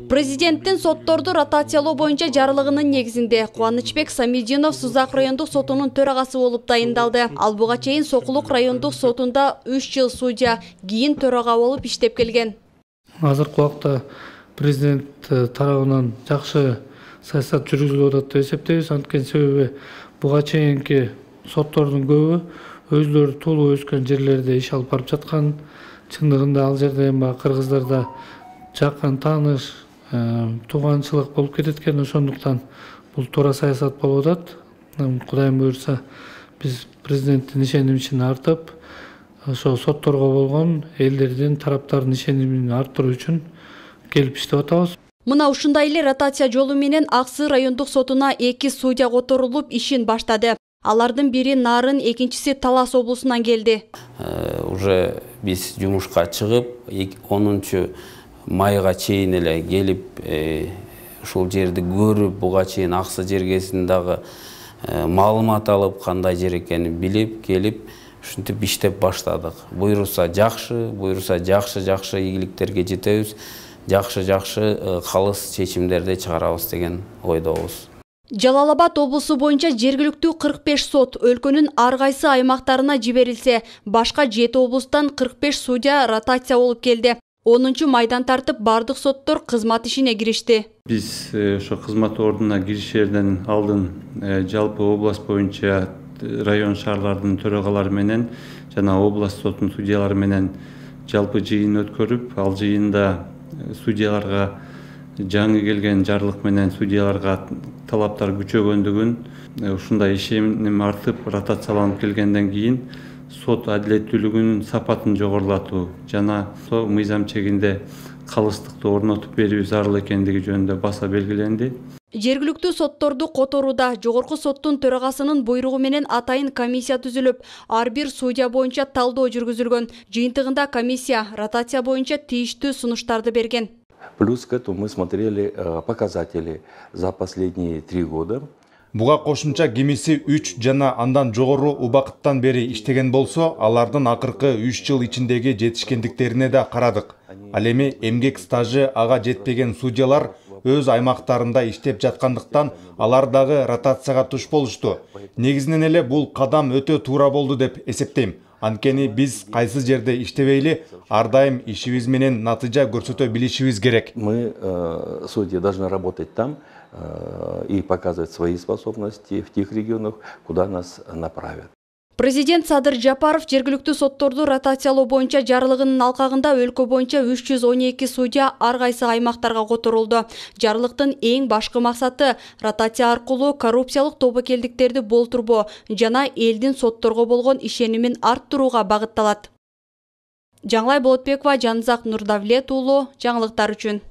Президенттин сотторду ротациялоо боюнча жарлыгынын негизинде Кубанычбек Самидинов Сузак райондук сотунун төрагасы болуп дайындалды. Ал буга чейин Сокулук райондук сотунда 3 жыл судья, кийин төрага болуп иштеп келген. Азыркы убакта президент тарабынан жакшы саясат жүргүзүлүп атат деп эсептейбиз. Анткени себеби буга чейинки соттордун көбү өзлөрү туулуп өскөн жерлерде иш алып барып жаткан. Чындыгында ал жерде кыргыздарда жакын тааныш, тууганчылык болуп кетет экен. Ошондуктан бул туура саясат болуп атат. Кудайым буйрса, биз президенттин ишенимин артып, ошо сотторго болгон элдердин тараптардын ишенимин арттыруу үчүн келип иштеп атабыз. Мына ушундай эле ротация жолу менен Ак Сый райондук сотуна 2 судья которулуп ишин баштады. Алардын бири Нарын, экинчиси Талас облусунан келди. Уже биз жумушка чыгып, 10 майга чейин эле келип, ушул жерди көрүп, буга чейин Ак Сый жергесиндагы маалымат алып, кандай жер экенин билип, келип, ушинтип иштеп баштадык. Буйруса жакшы ийгиликтерге жетебиз, жакшы калыс чечимдерди чыгарабыз деген ойдобуз. Жалал Абад облусу боюнча жергиликтүү 45 сот өлкөнүн ар кайсы аймактарына жиберилсе, башка 7 облустан 45 судья ротация болуп келди. 10 майдан тартып бардык соттор кызмат ишине киришти. Биз ошо кызмат ордуна киришерден алдын жалпы область боюнча район шаарлардын төрагалары менен жана область сотунун судьялары менен жалпы жыйын өткөрүп, ал жыйында судьяларга жаңы келген жарлык менен судьяларга талаптар күчөгөндүгүн, ушундай ишеним артып ротацияланып келгенден кийин сот адилеттүүлүгүнүн сапатын жогорулатуу жана мыйзам чегинде калыстыкты орнотуп берүү зарыл экендиги жөнүндө баса белгиленди. Жергиликтүү сотторду которууда жогорку соттун төрагасынын буйругу менен атайын комиссия түзүлүп, ар бир судья боюнча талдоо жүргүзүлгөн. Жыйынтыгында комиссия ротация боюнча тийиштүү сунуштарды берген. Плюс к этому мы смотрели показатели за последние 3 года. Буга кошумча кимиси 3 жана андан жогору убакыттан бери иштеген болсо, алардын акыркы 3 жыл ичиндеги жетишкендиктерине да карадык. Ал эми эмгек стажы ага жетпеген судьялар өз аймактарында иштеп жаткандыктан алар дагы ротацияга туш болушту. Негизинен эле бул кадам өтө туура болду деп эсептейм. Анткени биз кайсы жерде иштебейли, ар дайым ишибиз менен натыйжа көрсөтө билишибиз керек. Мы, судьи, должны работать там и показывать свои способности в тех регионах, куда нас направят. Президент Садыр Жапаров жергиликтүү сотторду ротациялоо боюнча жарлыгынын алкагында өлкө боюнча 312 судья ар кайсы аймактарга которулду. Жарлыктын эң башкы максаты ротация аркылуу коррупциялык тобокелдиктерди болтурбоо жана элдин сотторго болгон ишенимин арттырууга багытталат. Жаңылай Болотбекова, Жанзак Нурдавлет уулу, жаңылыктар үчүн.